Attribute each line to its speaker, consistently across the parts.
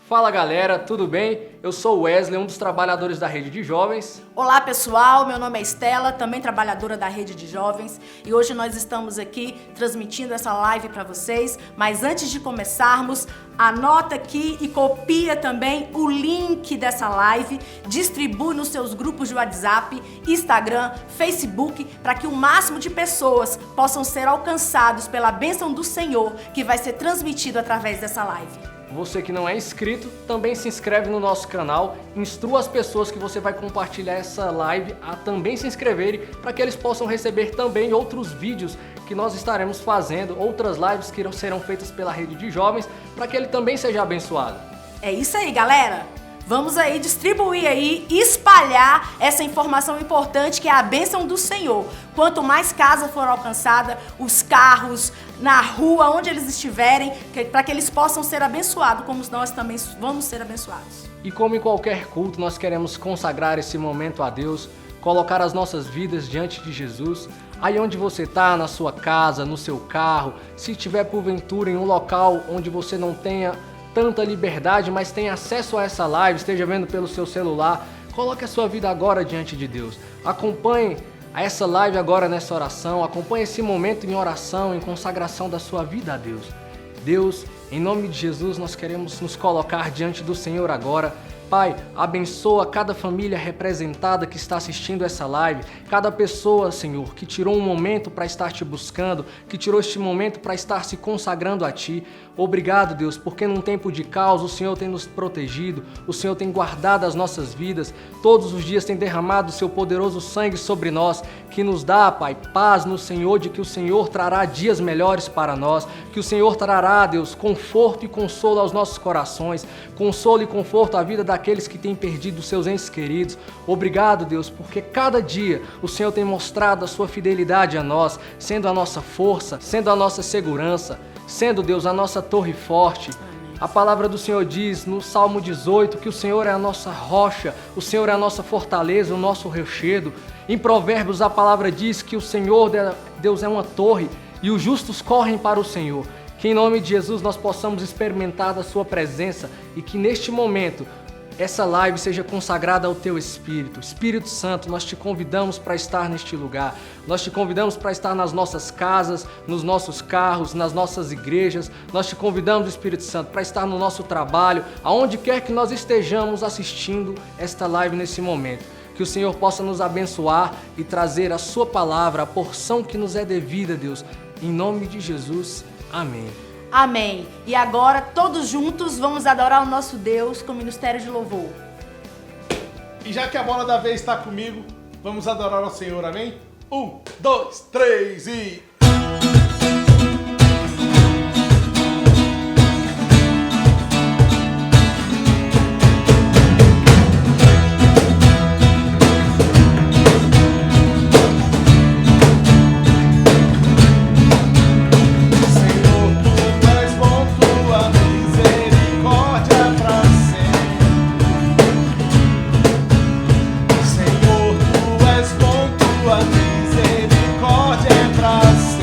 Speaker 1: Fala galera, tudo bem? Eu sou o Wesley, um dos trabalhadores da Rede de Jovens.
Speaker 2: Olá pessoal, meu nome é Estela, também trabalhadora da Rede de Jovens, e hoje nós estamos aqui transmitindo essa live para vocês. Mas antes de começarmos, anota aqui e copia também o link dessa live, distribui nos seus grupos de WhatsApp, Instagram, Facebook, para que o máximo de pessoas possam ser alcançados pela bênção do Senhor que vai ser transmitido através dessa live.
Speaker 1: Você que não é inscrito, também se inscreve no nosso canal, instrua as pessoas que você vai compartilhar essa live a também se inscreverem, para que eles possam receber também outros vídeos que nós estaremos fazendo, outras lives que serão feitas pela Rede de Jovens, para que ele também seja abençoado.
Speaker 2: É isso aí, galera! Vamos aí distribuir aí, espalhar essa informação importante que é a bênção do Senhor. Quanto mais casa for alcançada, os carros, na rua, onde eles estiverem, para que eles possam ser abençoados, como nós também vamos ser abençoados.
Speaker 1: E como em qualquer culto, nós queremos consagrar esse momento a Deus, colocar as nossas vidas diante de Jesus. Aí onde você está, na sua casa, no seu carro, se tiver porventura em um local onde você não tenha tanta liberdade, mas tem acesso a essa live, esteja vendo pelo seu celular, coloque a sua vida agora diante de Deus. Acompanhe essa live agora nessa oração, acompanhe esse momento em oração, em consagração da sua vida a Deus. Deus, em nome de Jesus, nós queremos nos colocar diante do Senhor agora. Pai, abençoa cada família representada que está assistindo essa live, cada pessoa, Senhor, que tirou um momento para estar te buscando, que tirou este momento para estar se consagrando a Ti. Obrigado, Deus, porque num tempo de caos o Senhor tem nos protegido, o Senhor tem guardado as nossas vidas, todos os dias tem derramado o Seu poderoso sangue sobre nós, que nos dá, Pai, paz no Senhor, de que o Senhor trará dias melhores para nós, que o Senhor trará, Deus, conforto e consolo aos nossos corações, consolo e conforto à vida daqueles que têm perdido seus entes queridos. Obrigado, Deus, porque cada dia o Senhor tem mostrado a Sua fidelidade a nós, sendo a nossa força, sendo a nossa segurança, sendo, Deus, a nossa torre forte. A palavra do Senhor diz no Salmo 18 que o Senhor é a nossa rocha, o Senhor é a nossa fortaleza, o nosso rochedo. Em Provérbios a palavra diz que o Senhor, Deus, é uma torre e os justos correm para o Senhor. Que em nome de Jesus nós possamos experimentar da Sua presença e que neste momento essa live seja consagrada ao Teu Espírito. Espírito Santo, nós Te convidamos para estar neste lugar. Nós Te convidamos para estar nas nossas casas, nos nossos carros, nas nossas igrejas. Nós Te convidamos, Espírito Santo, para estar no nosso trabalho, aonde quer que nós estejamos assistindo esta live nesse momento. Que o Senhor possa nos abençoar e trazer a Sua palavra, a porção que nos é devida, Deus. Em nome de Jesus, amém.
Speaker 2: Amém. E agora, todos juntos, vamos adorar o nosso Deus com o Ministério de Louvor.
Speaker 3: E já que a bola da vez está comigo, vamos adorar ao Senhor, amém? 1, 2, 3 e... Misericórdia é pra sempre.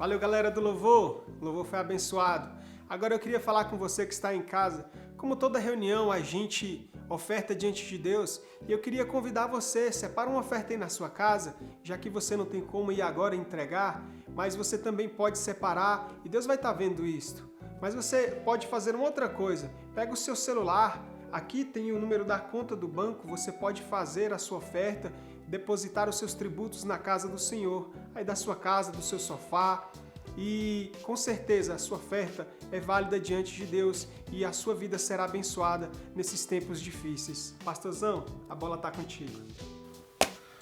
Speaker 4: Valeu, galera do Louvor. O Louvor foi abençoado. Agora eu queria falar com você que está em casa. Como toda reunião, a gente oferta diante de Deus. E eu queria convidar você, separa uma oferta aí na sua casa, já que você não tem como ir agora entregar, mas você também pode separar e Deus vai estar vendo isto. Mas você pode fazer uma outra coisa. Pega o seu celular, aqui tem o número da conta do banco, você pode fazer a sua oferta, depositar os seus tributos na casa do Senhor, aí da sua casa, do seu sofá, e com certeza a sua oferta é válida diante de Deus e a sua vida será abençoada nesses tempos difíceis. Pastorzão, a bola tá contigo.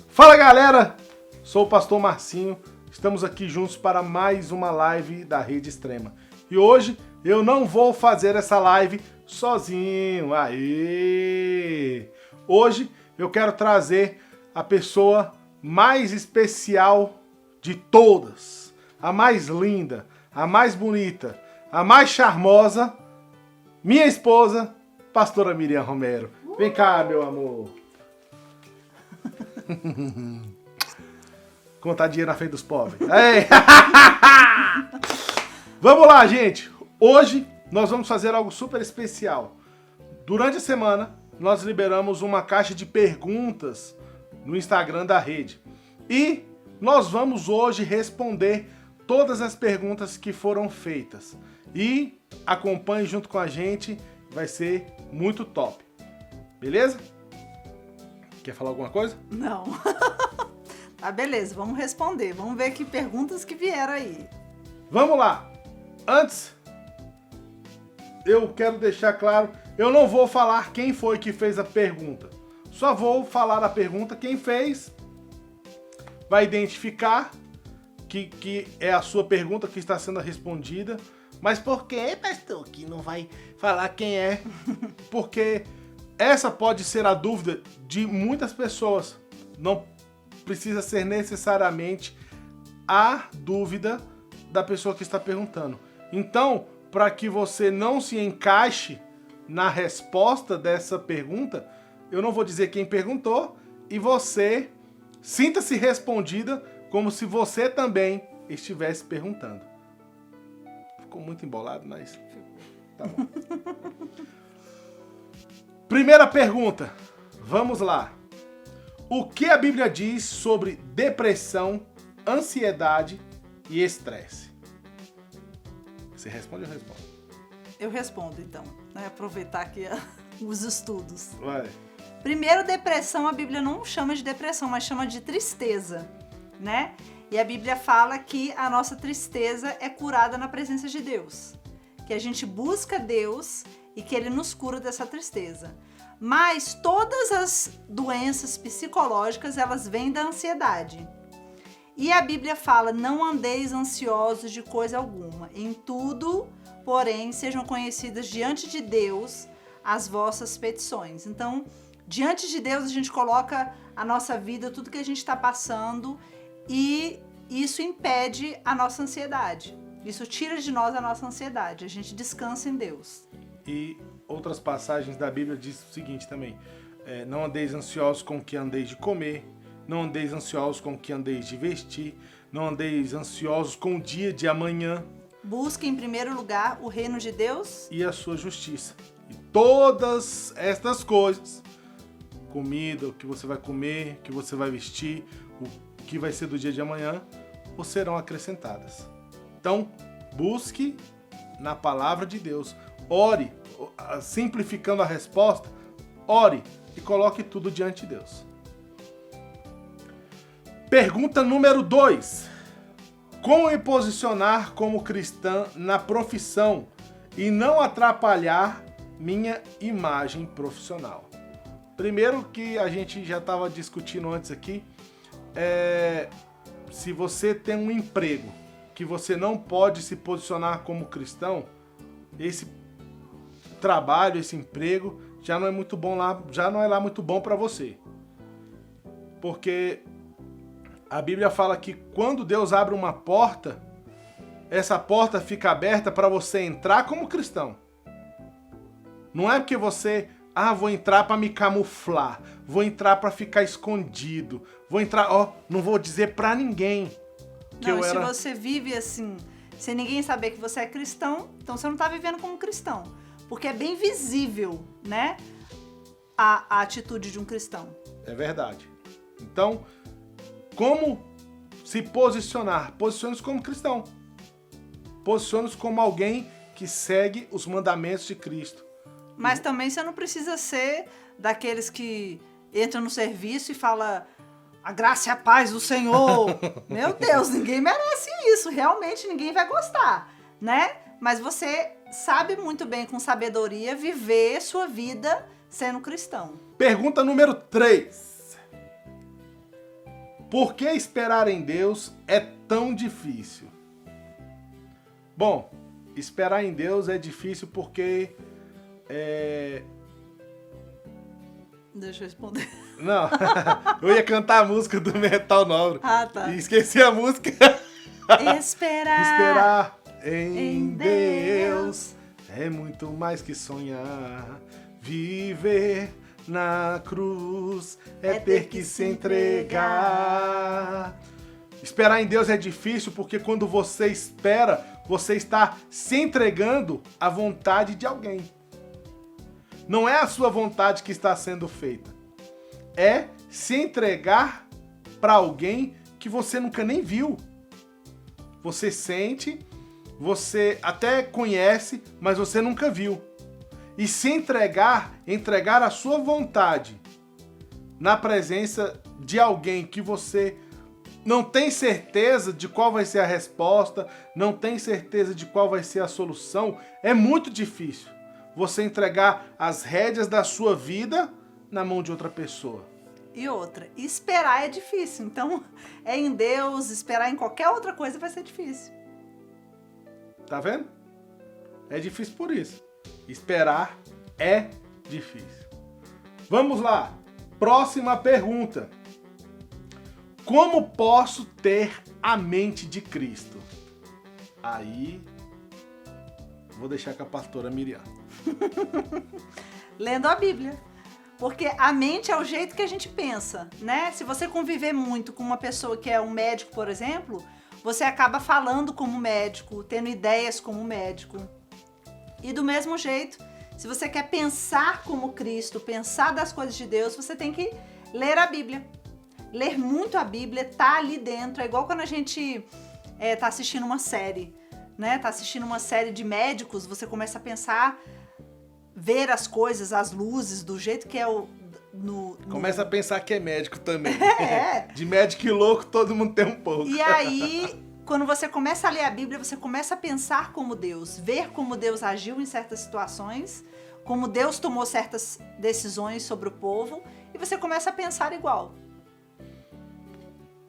Speaker 3: Fala, galera! Sou o pastor Marcinho, estamos aqui juntos para mais uma live da Rede Extrema. E hoje eu não vou fazer essa live sozinho. Aê! Hoje eu quero trazer a pessoa mais especial de todas, a mais linda, a mais bonita, a mais charmosa, minha esposa, pastora Miriam Romero. Vem cá, meu amor. Contar dinheiro na frente dos pobres. Vamos lá, gente. Hoje nós vamos fazer algo super especial. Durante a semana, nós liberamos uma caixa de perguntas no Instagram da rede. E nós vamos hoje responder todas as perguntas que foram feitas. E acompanhe junto com a gente, vai ser muito top. Beleza? Quer falar alguma coisa?
Speaker 5: Não. Tá, beleza, vamos responder. Vamos ver que perguntas que vieram aí.
Speaker 3: Vamos lá. Antes, eu quero deixar claro, eu não vou falar quem foi que fez a pergunta. Só vou falar a pergunta, quem fez vai identificar que é a sua pergunta que está sendo respondida. Mas por que, pastor, que não vai falar quem é? Porque essa pode ser a dúvida de muitas pessoas. Não precisa ser necessariamente a dúvida da pessoa que está perguntando. Então, para que você não se encaixe na resposta dessa pergunta, eu não vou dizer quem perguntou e você sinta-se respondida como se você também estivesse perguntando. Ficou muito embolado, mas tá bom. Primeira pergunta. Vamos lá. O que a Bíblia diz sobre depressão, ansiedade e estresse? Você responde ou responde?
Speaker 5: Eu respondo, então. Né? Aproveitar aqui os estudos.
Speaker 3: Vai.
Speaker 5: Primeiro, depressão, a Bíblia não chama de depressão, mas chama de tristeza, né? E a Bíblia fala que a nossa tristeza é curada na presença de Deus. Que a gente busca Deus e que Ele nos cura dessa tristeza. Mas todas as doenças psicológicas, elas vêm da ansiedade. E a Bíblia fala, não andeis ansiosos de coisa alguma. Em tudo, porém, sejam conhecidas diante de Deus as vossas petições. Então, diante de Deus, a gente coloca a nossa vida, tudo que a gente está passando, e isso impede a nossa ansiedade. Isso tira de nós a nossa ansiedade. A gente descansa em Deus.
Speaker 3: E outras passagens da Bíblia diz o seguinte também. Não andeis ansiosos com o que andeis de comer, não andeis ansiosos com o que andeis de vestir, não andeis ansiosos com o dia de amanhã.
Speaker 5: Busque em primeiro lugar o reino de Deus
Speaker 3: e a sua justiça. E todas estas coisas, comida, o que você vai comer, o que você vai vestir, o que vai ser do dia de amanhã, ou serão acrescentadas. Então, busque na palavra de Deus. Ore, simplificando a resposta, ore e coloque tudo diante de Deus. Pergunta número 2. Como me posicionar como cristã na profissão e não atrapalhar minha imagem profissional? Primeiro que a gente já estava discutindo antes aqui, se você tem um emprego que você não pode se posicionar como cristão, esse trabalho, esse emprego já não é muito bom lá, já não é lá muito bom para você. Porque a Bíblia fala que quando Deus abre uma porta, essa porta fica aberta para você entrar como cristão. Não é porque você, vou entrar para me camuflar, vou entrar para ficar escondido, vou entrar, não vou dizer para ninguém. que eu
Speaker 5: se
Speaker 3: era...
Speaker 5: você vive assim, sem ninguém saber que você é cristão, então você não tá vivendo como cristão. Porque é bem visível, né? A atitude de um cristão.
Speaker 3: É verdade. Então, como se posicionar? Posicione-se como cristão. Posicione-se como alguém que segue os mandamentos de Cristo.
Speaker 5: Mas também você não precisa ser daqueles que entram no serviço e fala a graça e a paz do Senhor. Meu Deus, ninguém merece isso. Realmente ninguém vai gostar, né? Mas você sabe muito bem, com sabedoria, viver sua vida sendo cristão.
Speaker 3: Pergunta número 3. Por que esperar em Deus é tão difícil? Bom, esperar em Deus é difícil porque...
Speaker 5: Deixa eu responder.
Speaker 3: Não, eu ia cantar a música do Metal Nobre.
Speaker 5: Ah, tá.
Speaker 3: E esqueci a música.
Speaker 5: Esperar
Speaker 3: em Deus é muito mais que sonhar. Viver na cruz é ter que se entregar. Esperar em Deus é difícil porque quando você espera, você está se entregando à vontade de alguém. Não é a sua vontade que está sendo feita. É se entregar para alguém que você nunca nem viu. Você sente, você até conhece, mas você nunca viu. E se entregar a sua vontade na presença de alguém que você não tem certeza de qual vai ser a resposta, não tem certeza de qual vai ser a solução, é muito difícil você entregar as rédeas da sua vida na mão de outra pessoa.
Speaker 5: E outra, esperar é difícil. Então, é em Deus, esperar em qualquer outra coisa vai ser difícil.
Speaker 3: Tá vendo? É difícil por isso. Esperar é difícil. Vamos lá. Próxima pergunta. Como posso ter a mente de Cristo? Aí, vou deixar com a pastora Miriam.
Speaker 5: Lendo a Bíblia. Porque a mente é o jeito que a gente pensa, né? Se você conviver muito com uma pessoa que é um médico, por exemplo, você acaba falando como médico, tendo ideias como médico. E do mesmo jeito, se você quer pensar como Cristo, pensar das coisas de Deus, você tem que ler a Bíblia. Ler muito a Bíblia, tá ali dentro. É igual quando a gente tá assistindo uma série, né? Tá assistindo uma série de médicos, você começa a pensar, ver as coisas, as luzes, do jeito que é
Speaker 3: Começa a pensar que é médico também.
Speaker 5: É.
Speaker 3: De médico e louco, todo mundo tem um pouco.
Speaker 5: E aí, quando você começa a ler a Bíblia, você começa a pensar como Deus, ver como Deus agiu em certas situações, como Deus tomou certas decisões sobre o povo, e você começa a pensar igual.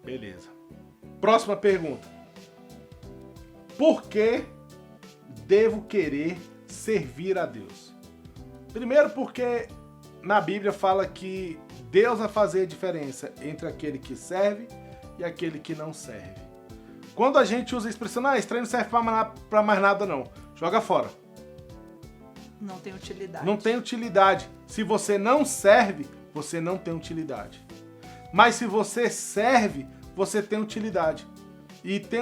Speaker 3: Beleza. Próxima pergunta. Por que devo querer servir a Deus? Primeiro porque na Bíblia fala que Deus vai fazer a diferença entre aquele que serve e aquele que não serve. Quando a gente usa a expressão, esse trem não serve para mais nada não, joga fora.
Speaker 5: Não tem utilidade.
Speaker 3: Não tem utilidade. Se você não serve, você não tem utilidade. Mas se você serve, você tem utilidade. E tem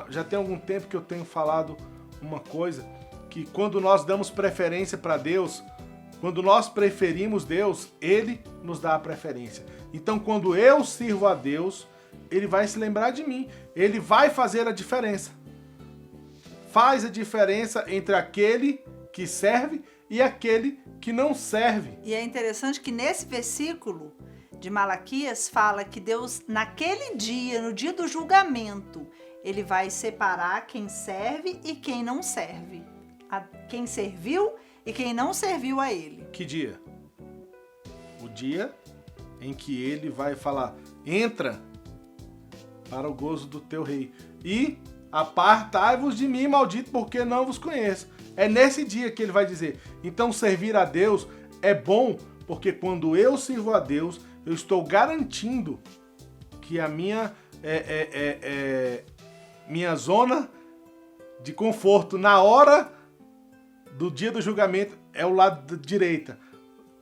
Speaker 3: já tem algum tempo que eu tenho falado uma coisa, que quando nós damos preferência para Deus, quando nós preferimos Deus, Ele nos dá a preferência. Então, quando eu sirvo a Deus, Ele vai se lembrar de mim. Ele vai fazer a diferença. Faz a diferença entre aquele que serve e aquele que não serve.
Speaker 5: E é interessante que nesse versículo de Malaquias fala que Deus, naquele dia, no dia do julgamento, Ele vai separar quem serve e quem não serve. Quem serviu e quem não serviu a Ele.
Speaker 3: Que dia? O dia em que Ele vai falar, entra para o gozo do teu rei. E apartai-vos de mim, maldito, porque não vos conheço. É nesse dia que Ele vai dizer. Então servir a Deus é bom, porque quando eu sirvo a Deus, eu estou garantindo que a minha zona de conforto na hora do dia do julgamento é o lado da direita.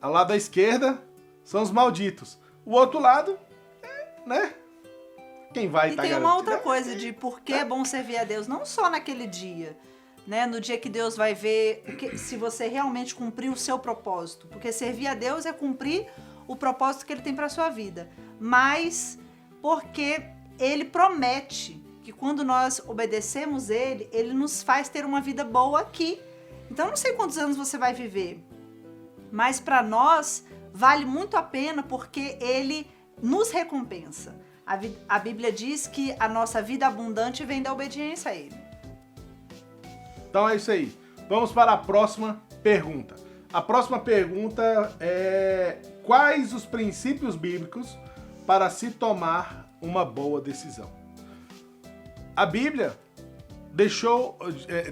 Speaker 3: Ao lado da esquerda são os malditos. O outro lado, né? quem vai
Speaker 5: E
Speaker 3: estar
Speaker 5: tem
Speaker 3: garantido?
Speaker 5: uma outra coisa de por que é bom servir a Deus, não só naquele dia, né? No dia que Deus vai ver se você realmente cumpriu o seu propósito. Porque servir a Deus é cumprir o propósito que Ele tem para a sua vida. Mas porque Ele promete que quando nós obedecemos Ele, Ele nos faz ter uma vida boa aqui. Então, eu não sei quantos anos você vai viver, mas para nós vale muito a pena porque Ele nos recompensa. A Bíblia diz que a nossa vida abundante vem da obediência a Ele.
Speaker 3: Então é isso aí. Vamos para a próxima pergunta. A próxima pergunta é: quais os princípios bíblicos para se tomar uma boa decisão? A Bíblia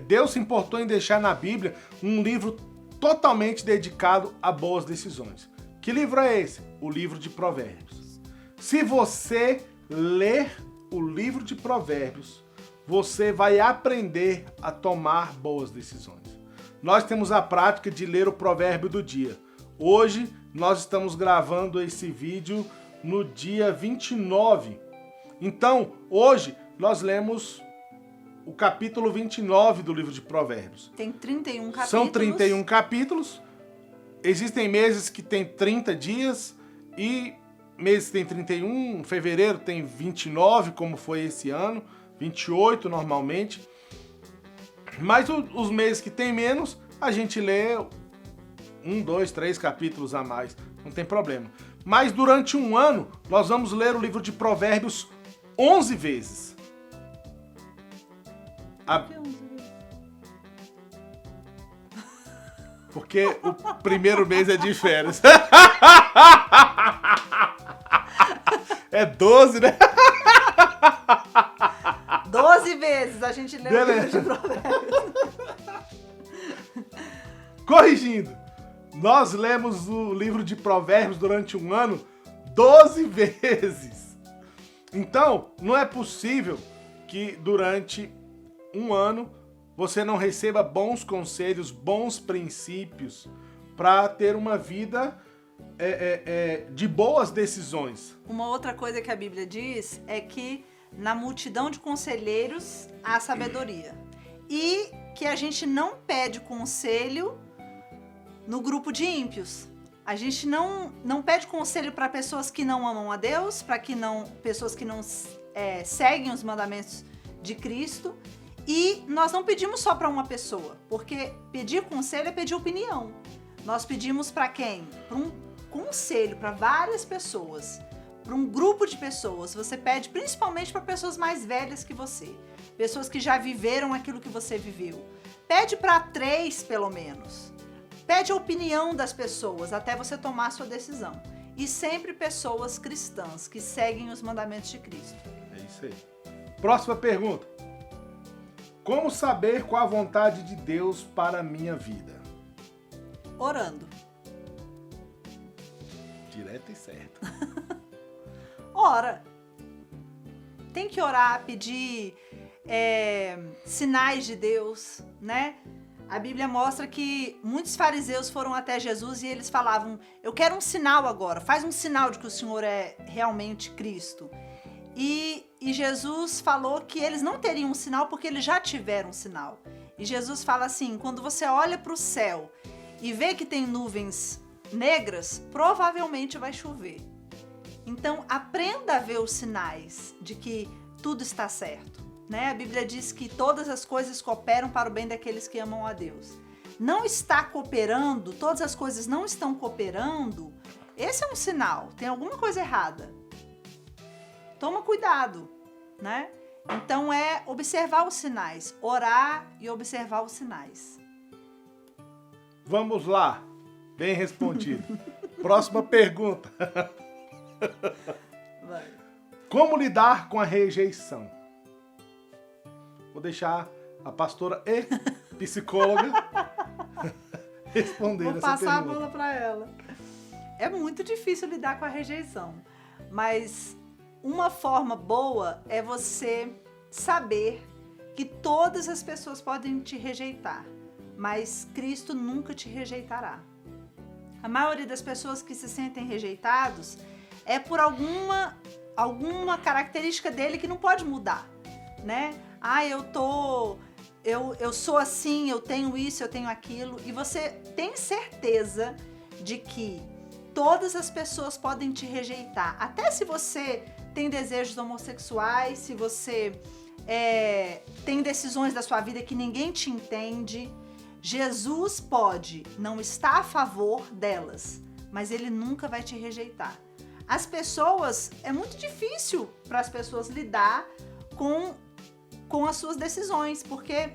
Speaker 3: Deus se importou em deixar na Bíblia um livro totalmente dedicado a boas decisões. Que livro é esse? O livro de Provérbios. Se você ler o livro de Provérbios, você vai aprender a tomar boas decisões. Nós temos a prática de ler o provérbio do dia. Hoje nós estamos gravando esse vídeo no dia 29. Então, hoje nós lemos o capítulo 29 do livro de Provérbios.
Speaker 5: Tem 31 capítulos.
Speaker 3: São 31 capítulos. Existem meses que tem 30 dias e meses que tem 31. Fevereiro tem 29, como foi esse ano. 28 normalmente. Mas os meses que tem menos, a gente lê 1, 2, 3 capítulos a mais. Não tem problema. Mas durante um ano, nós vamos ler o livro de Provérbios 11 vezes. Porque o primeiro mês é de férias. É 12, né?
Speaker 5: 12 vezes a gente lê o livro de Provérbios.
Speaker 3: Corrigindo, nós lemos o livro de Provérbios durante um ano 12 vezes. Então, não é possível que durante um ano você não receba bons conselhos, bons princípios para ter uma vida de boas decisões.
Speaker 5: Uma outra coisa que a Bíblia diz é que na multidão de conselheiros há sabedoria. E que a gente não pede conselho no grupo de ímpios. A gente não pede conselho para pessoas que não amam a Deus, para pessoas que não seguem os mandamentos de Cristo. E nós não pedimos só para uma pessoa, porque pedir conselho é pedir opinião. Nós pedimos para quem? Para um conselho, para várias pessoas, para um grupo de pessoas. Você pede principalmente para pessoas mais velhas que você, pessoas que já viveram aquilo que você viveu. Pede para 3, pelo menos. Pede a opinião das pessoas até você tomar a sua decisão. E sempre pessoas cristãs que seguem os mandamentos de Cristo.
Speaker 3: É isso aí. Próxima pergunta. Como saber qual a vontade de Deus para a minha vida?
Speaker 5: Orando.
Speaker 3: Direto e certo.
Speaker 5: Ora. Tem que orar, pedir sinais de Deus, né? A Bíblia mostra que muitos fariseus foram até Jesus e eles falavam: eu quero um sinal agora, faz um sinal de que o Senhor é realmente Cristo. E Jesus falou que eles não teriam um sinal porque eles já tiveram um sinal. E Jesus fala assim: quando você olha para o céu e vê que tem nuvens negras, provavelmente vai chover. Então aprenda a ver os sinais de que tudo está certo. Né? A Bíblia diz que todas as coisas cooperam para o bem daqueles que amam a Deus. Não está cooperando, todas as coisas não estão cooperando, esse é um sinal, tem alguma coisa errada. Toma cuidado, né? Então é observar os sinais, orar e observar os sinais.
Speaker 3: Vamos lá, bem respondido. Próxima pergunta.
Speaker 5: Vai.
Speaker 3: Como lidar com a rejeição? Vou deixar a pastora e psicóloga responder essa pergunta.
Speaker 5: Vou passar a bola para ela. É muito difícil lidar com a rejeição, mas uma forma boa é você saber que todas as pessoas podem te rejeitar, mas Cristo nunca te rejeitará. A maioria das pessoas que se sentem rejeitados é por alguma alguma característica dele que não pode mudar, né? Ah, eu sou assim, eu tenho isso, eu tenho aquilo. E você tem certeza de que todas as pessoas podem te rejeitar. Até se você tem desejos homossexuais, se você tem decisões da sua vida que ninguém te entende, Jesus pode não estar a favor delas, mas ele nunca vai te rejeitar. As pessoas, é muito difícil para as pessoas lidar com as suas decisões, porque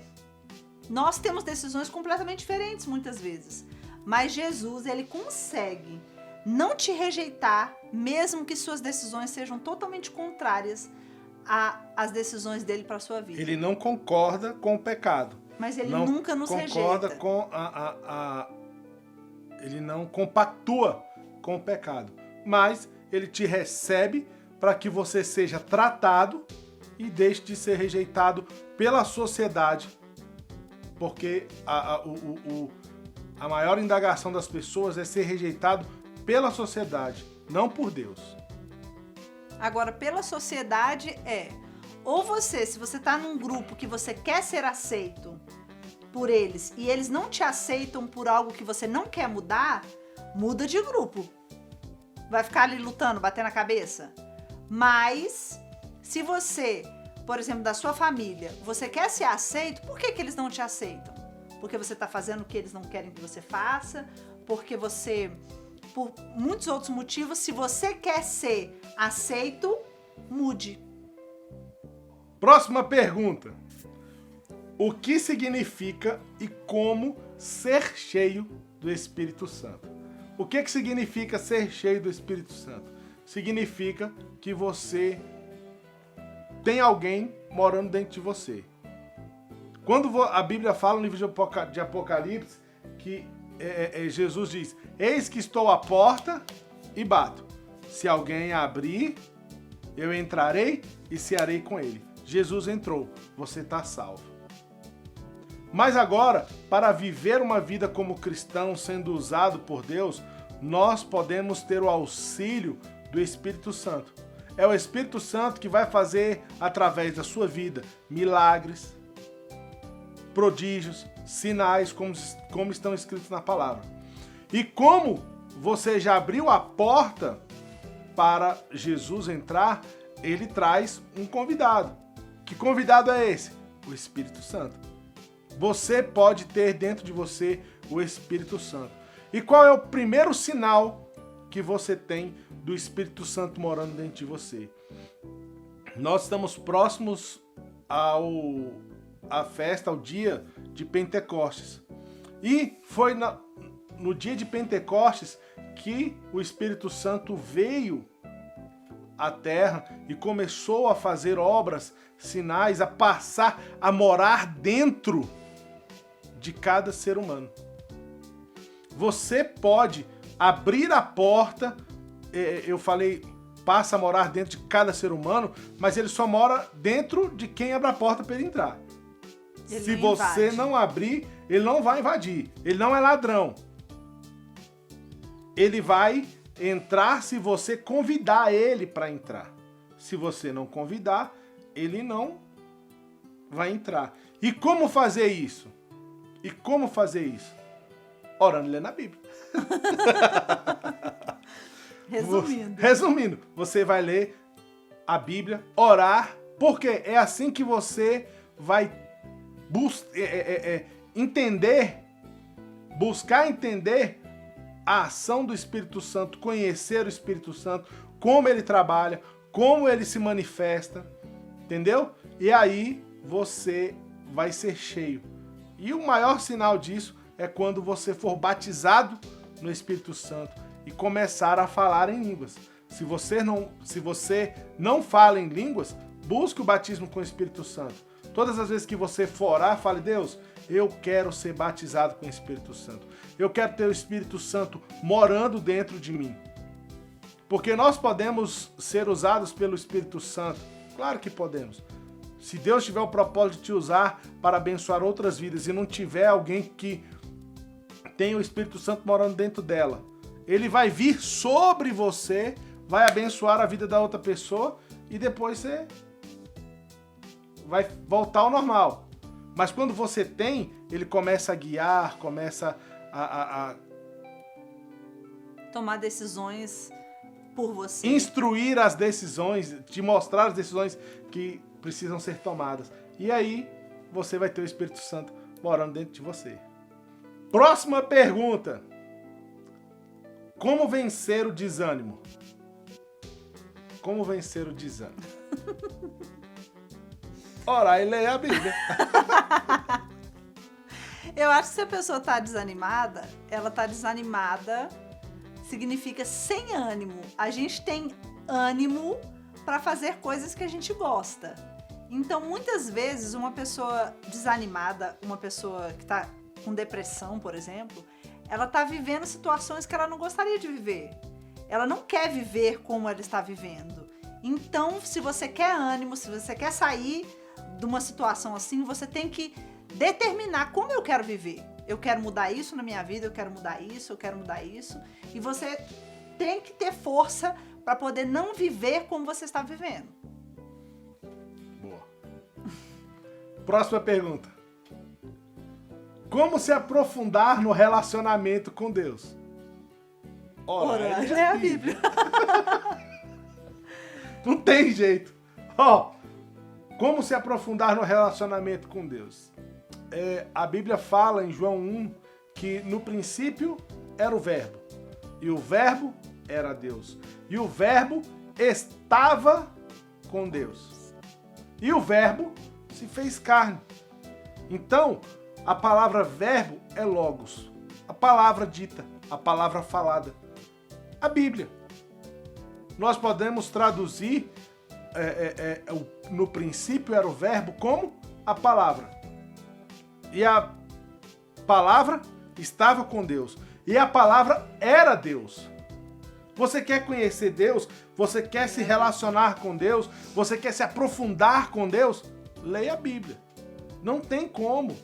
Speaker 5: nós temos decisões completamente diferentes muitas vezes. Mas Jesus, ele consegue não te rejeitar, mesmo que suas decisões sejam totalmente contrárias às decisões dele para a sua vida.
Speaker 3: Ele não concorda com o pecado.
Speaker 5: Mas ele nunca nos
Speaker 3: concorda
Speaker 5: rejeita.
Speaker 3: Com ele não compactua com o pecado. Mas ele te recebe para que você seja tratado e deixe de ser rejeitado pela sociedade. Porque a maior indagação das pessoas é ser rejeitado pela sociedade, não por Deus.
Speaker 5: Agora, pela sociedade ou você, se você está num grupo que você quer ser aceito por eles e eles não te aceitam por algo que você não quer mudar, muda de grupo. Vai ficar ali lutando, batendo a cabeça? Mas, se você, por exemplo, da sua família, você quer ser aceito, por que eles não te aceitam? Porque você está fazendo o que eles não querem que você faça, porque você, por muitos outros motivos, se você quer ser aceito, mude.
Speaker 3: Próxima pergunta. O que significa e como ser cheio do Espírito Santo? O que significa ser cheio do Espírito Santo? Significa que você tem alguém morando dentro de você. Quando a Bíblia fala no livro de Apocalipse que Jesus diz: eis que estou à porta e bato. Se alguém abrir, eu entrarei e cearei com ele. Jesus entrou, você está salvo. Mas agora, para viver uma vida como cristão sendo usado por Deus, nós podemos ter o auxílio do Espírito Santo. É o Espírito Santo que vai fazer, através da sua vida, milagres, prodígios, sinais, como estão escritos na palavra. E como você já abriu a porta para Jesus entrar, ele traz um convidado. Que convidado é esse? O Espírito Santo. Você pode ter dentro de você o Espírito Santo. E qual é o primeiro sinal que você tem do Espírito Santo morando dentro de você? Nós estamos próximos à festa, ao dia de Pentecostes. E foi no dia de Pentecostes que o Espírito Santo veio à terra e começou a fazer obras, sinais, a passar, a morar dentro de cada ser humano. Você pode abrir a porta, eu falei, passa a morar dentro de cada ser humano, mas ele só mora dentro de quem abre a porta para ele entrar. Se você não abrir, ele não vai invadir. Ele não é ladrão. Ele vai entrar se você convidar ele para entrar. Se você não convidar, ele não vai entrar. E como fazer isso? Orando e lendo a Bíblia. Resumindo, você vai ler a Bíblia, orar, porque é assim que você vai buscar entender a ação do Espírito Santo, conhecer o Espírito Santo, como ele trabalha, como ele se manifesta, entendeu? E aí você vai ser cheio. E o maior sinal disso é quando você for batizado no Espírito Santo e começar a falar em línguas. Se você não fala em línguas, busque o batismo com o Espírito Santo. Todas as vezes que você for orar, fale: Deus, eu quero ser batizado com o Espírito Santo. Eu quero ter o Espírito Santo morando dentro de mim. Porque nós podemos ser usados pelo Espírito Santo. Claro que podemos. Se Deus tiver o propósito de te usar para abençoar outras vidas e não tiver alguém que tem o Espírito Santo morando dentro dela, ele vai vir sobre você, vai abençoar a vida da outra pessoa e depois você vai voltar ao normal. Mas quando você tem, ele começa a guiar, começa a
Speaker 5: tomar decisões por você.
Speaker 3: Instruir as decisões, te mostrar as decisões que precisam ser tomadas. E aí você vai ter o Espírito Santo morando dentro de você. Próxima pergunta. Como vencer o desânimo? Como vencer o desânimo? Orar e ler a Bíblia.
Speaker 5: Eu acho que se a pessoa está desanimada, ela está desanimada significa sem ânimo. A gente tem ânimo para fazer coisas que a gente gosta. Então, muitas vezes, uma pessoa desanimada, uma pessoa que está com depressão, por exemplo, ela está vivendo situações que ela não gostaria de viver. Ela não quer viver como ela está vivendo. Então, se você quer ânimo, se você quer sair de uma situação assim, você tem que determinar como eu quero viver. Eu quero mudar isso na minha vida, eu quero mudar isso, eu quero mudar isso. E você tem que ter força para poder não viver como você está vivendo.
Speaker 3: Boa. Próxima pergunta. Como se aprofundar no relacionamento com Deus?
Speaker 5: Orar e ler a Bíblia.
Speaker 3: Não tem jeito. Ó, como se aprofundar no relacionamento com Deus? A Bíblia fala em João 1 que no princípio era o Verbo. E o Verbo era Deus. E o Verbo estava com Deus. E o Verbo se fez carne. Então, a palavra verbo é logos. A palavra dita, a palavra falada. A Bíblia. Nós podemos traduzir no princípio era o verbo como a palavra. E a palavra estava com Deus. E a palavra era Deus. Você quer conhecer Deus? Você quer se relacionar com Deus? Você quer se aprofundar com Deus? Leia a Bíblia. Não tem como.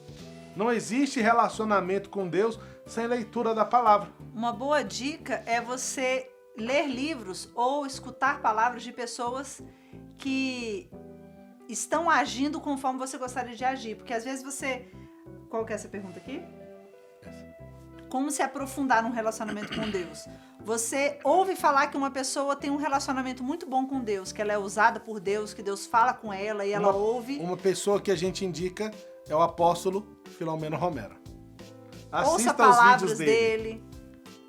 Speaker 3: Não existe relacionamento com Deus sem leitura da palavra.
Speaker 5: Uma boa dica é você ler livros ou escutar palavras de pessoas que estão agindo conforme você gostaria de agir. Porque às vezes você... Qual que é essa pergunta aqui? Como se aprofundar num relacionamento com Deus? Você ouve falar que uma pessoa tem um relacionamento muito bom com Deus, que ela é usada por Deus, que Deus fala com ela e ela ouve.
Speaker 3: Uma pessoa que a gente indica é o apóstolo Filomeno Romero.
Speaker 5: Ouça palavras dele.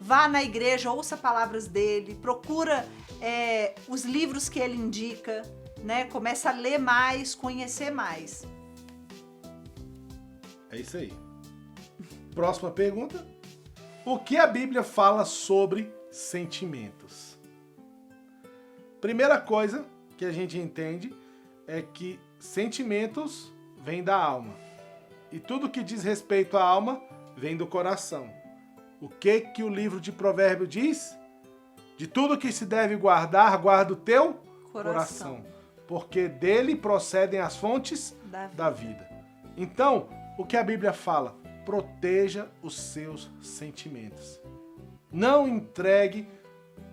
Speaker 5: Vá na igreja, ouça palavras dele. Procura os livros que ele indica, né? Começa a ler mais, conhecer mais.
Speaker 3: É isso aí. Próxima pergunta. O que a Bíblia fala sobre sentimentos? Primeira coisa que a gente entende é que sentimentos vêm da alma. E tudo que diz respeito à alma vem do coração. O que o livro de Provérbios diz? De tudo que se deve guardar, guarda o teu coração. Porque dele procedem as fontes da vida. Então, o que a Bíblia fala? Proteja os seus sentimentos. Não entregue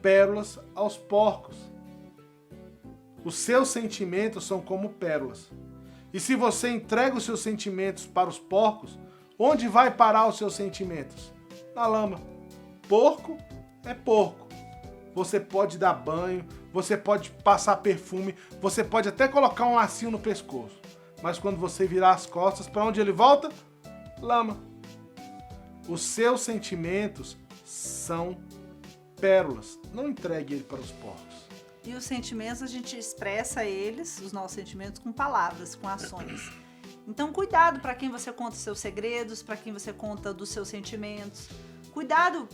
Speaker 3: pérolas aos porcos. Os seus sentimentos são como pérolas. E se você entrega os seus sentimentos para os porcos, onde vai parar os seus sentimentos? Na lama. Porco é porco. Você pode dar banho, você pode passar perfume, você pode até colocar um lacinho no pescoço. Mas quando você virar as costas, para onde ele volta? Lama. Os seus sentimentos são pérolas. Não entregue ele para os porcos.
Speaker 5: E os sentimentos, a gente expressa eles, os nossos sentimentos, com palavras, com ações. Então, cuidado para quem você conta seus segredos, para quem você conta dos seus sentimentos. Cuidado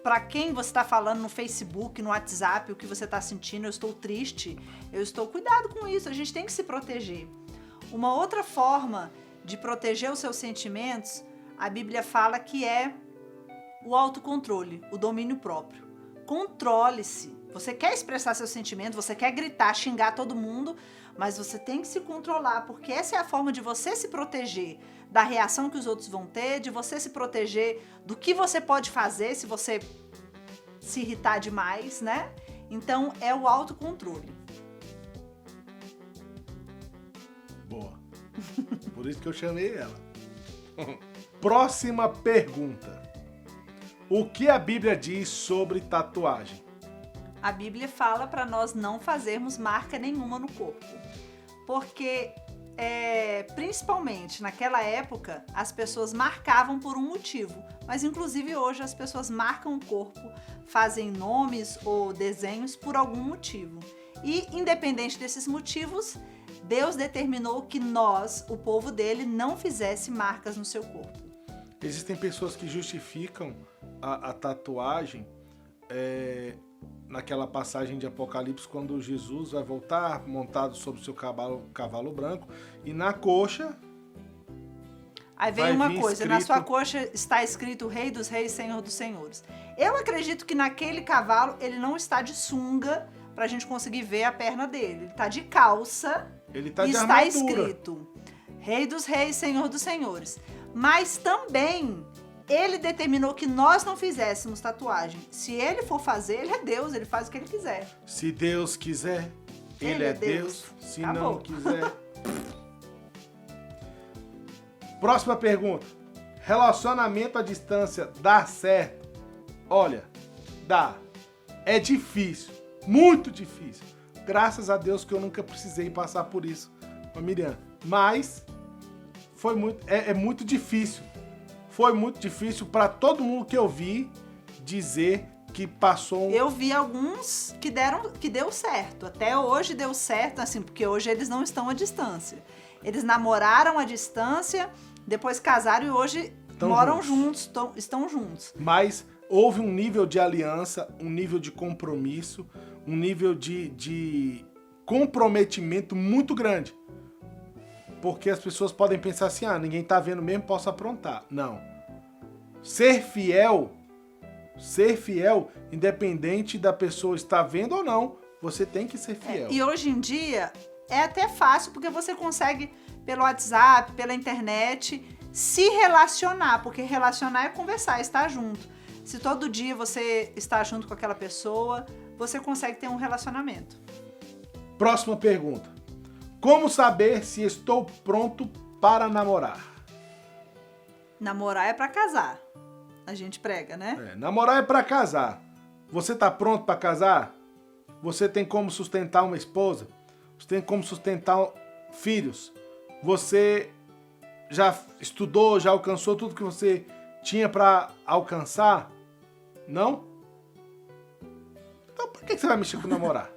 Speaker 5: para quem você está falando no Facebook, no WhatsApp, o que você está sentindo. Eu estou triste, cuidado com isso, a gente tem que se proteger. Uma outra forma de proteger os seus sentimentos, a Bíblia fala que é o autocontrole, o domínio próprio. Controle-se. Você quer expressar seus sentimentos, você quer gritar, xingar todo mundo, mas você tem que se controlar, porque essa é a forma de você se proteger da reação que os outros vão ter, de você se proteger do que você pode fazer se você se irritar demais, né? Então, é o autocontrole.
Speaker 3: Boa. Por isso que eu chamei ela. Próxima pergunta. O que a Bíblia diz sobre tatuagem?
Speaker 5: A Bíblia fala para nós não fazermos marca nenhuma no corpo. Porque, principalmente naquela época, as pessoas marcavam por um motivo. Mas, inclusive, hoje as pessoas marcam o corpo, fazem nomes ou desenhos por algum motivo. E, independente desses motivos, Deus determinou que nós, o povo dele, não fizesse marcas no seu corpo.
Speaker 3: Existem pessoas que justificam a tatuagem naquela passagem de Apocalipse, quando Jesus vai voltar montado sobre o seu cavalo branco, e na coxa...
Speaker 5: Aí vem
Speaker 3: vai
Speaker 5: uma
Speaker 3: vir
Speaker 5: coisa,
Speaker 3: escrito...
Speaker 5: na sua coxa está escrito Rei dos Reis, Senhor dos Senhores. Eu acredito que naquele cavalo ele não está de sunga pra gente conseguir ver a perna dele. Ele tá de calça
Speaker 3: Ele tá
Speaker 5: e
Speaker 3: de
Speaker 5: está
Speaker 3: armadura.
Speaker 5: escrito Rei dos Reis, Senhor dos Senhores. Mas também ele determinou que nós não fizéssemos tatuagem. Se ele for fazer, ele é Deus, ele faz o que ele quiser.
Speaker 3: Se Deus quiser, ele é Deus. Se
Speaker 5: Acabou.
Speaker 3: não quiser... Próxima pergunta. Relacionamento à distância dá certo? Olha, dá. É difícil. Muito difícil. Graças a Deus que eu nunca precisei passar por isso com a Miriam. Mas foi muito difícil. Foi muito difícil para todo mundo que eu vi dizer que passou...
Speaker 5: Eu vi alguns que deu certo. Até hoje deu certo, assim, porque hoje eles não estão à distância. Eles namoraram à distância, depois casaram e hoje moram juntos, estão juntos.
Speaker 3: Mas houve um nível de aliança, um nível de compromisso, um nível de comprometimento muito grande. Porque as pessoas podem pensar assim, ninguém tá vendo mesmo, posso aprontar. Não. Ser fiel, independente da pessoa estar vendo ou não, você tem que ser fiel.
Speaker 5: E hoje em dia é até fácil, porque você consegue, pelo WhatsApp, pela internet, se relacionar. Porque relacionar é conversar, é estar junto. Se todo dia você está junto com aquela pessoa, você consegue ter um relacionamento.
Speaker 3: Próxima pergunta. Como saber se estou pronto para namorar?
Speaker 5: Namorar é pra casar. A gente prega, né?
Speaker 3: Namorar é para casar. Você tá pronto para casar? Você tem como sustentar uma esposa? Você tem como sustentar filhos? Você já estudou, já alcançou tudo que você tinha para alcançar? Não? Então por que você vai mexer com namorar?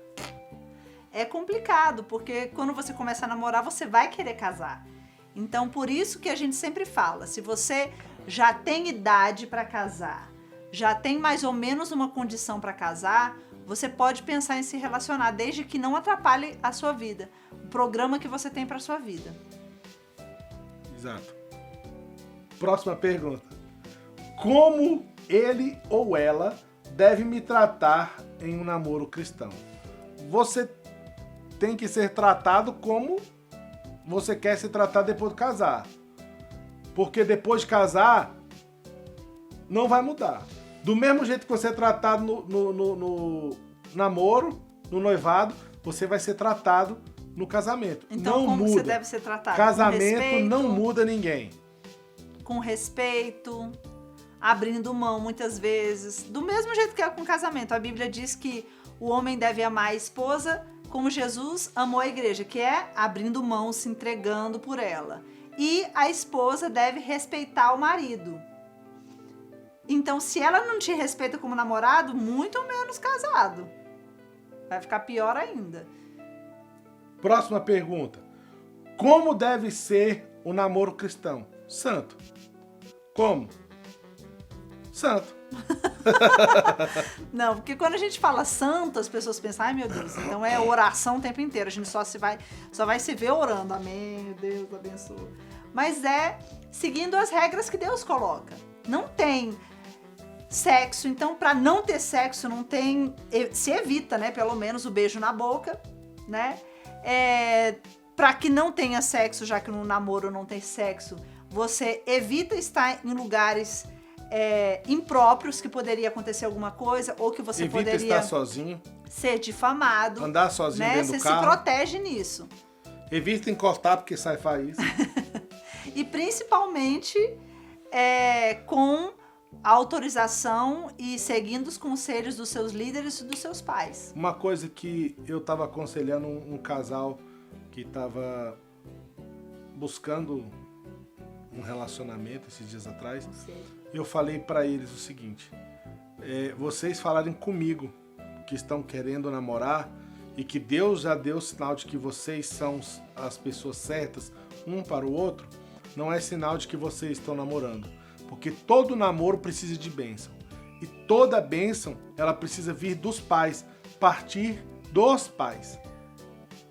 Speaker 5: É complicado, porque quando você começa a namorar, você vai querer casar. Então, por isso que a gente sempre fala, se você já tem idade para casar, já tem mais ou menos uma condição para casar, você pode pensar em se relacionar, desde que não atrapalhe a sua vida, o programa que você tem para sua vida.
Speaker 3: Exato. Próxima pergunta. Como ele ou ela deve me tratar em um namoro cristão? Você tem que ser tratado como você quer ser tratado depois de casar. Porque depois de casar, não vai mudar. Do mesmo jeito que você é tratado no namoro, no noivado, você vai ser tratado no casamento.
Speaker 5: Então,
Speaker 3: não
Speaker 5: como
Speaker 3: muda.
Speaker 5: você deve ser tratado?
Speaker 3: Casamento
Speaker 5: Com respeito,
Speaker 3: não muda ninguém.
Speaker 5: Com respeito, abrindo mão muitas vezes. Do mesmo jeito que é com casamento. A Bíblia diz que o homem deve amar a esposa como Jesus amou a igreja, que é abrindo mão, se entregando por ela. E a esposa deve respeitar o marido. Então, se ela não te respeita como namorado, muito menos casado. Vai ficar pior ainda.
Speaker 3: Próxima pergunta. Como deve ser o namoro cristão? Santo. Como? Santo.
Speaker 5: Não, porque quando a gente fala santo, as pessoas pensam, ai meu Deus, então é oração o tempo inteiro, a gente só vai se ver orando, amém, Deus abençoe. Mas é seguindo as regras que Deus coloca. Não tem sexo, então para não ter sexo, não tem, se evita, né, pelo menos o beijo na boca, né, para que não tenha sexo, já que no namoro não tem sexo, você evita estar em lugares impróprios, que poderia acontecer alguma coisa, ou que você
Speaker 3: Evita
Speaker 5: poderia
Speaker 3: estar sozinho,
Speaker 5: ser difamado.
Speaker 3: andar sozinho
Speaker 5: né?
Speaker 3: dentro
Speaker 5: Você
Speaker 3: do
Speaker 5: se
Speaker 3: carro.
Speaker 5: protege nisso.
Speaker 3: Evita encostar porque sai faísca.
Speaker 5: E principalmente com a autorização e seguindo os conselhos dos seus líderes e dos seus pais.
Speaker 3: Uma coisa que eu estava aconselhando um casal que estava buscando um relacionamento esses dias atrás, eu falei para eles o seguinte: vocês falarem comigo que estão querendo namorar e que Deus já deu sinal de que vocês são as pessoas certas um para o outro, não é sinal de que vocês estão namorando, porque todo namoro precisa de bênção e toda bênção ela precisa vir dos pais, partir dos pais.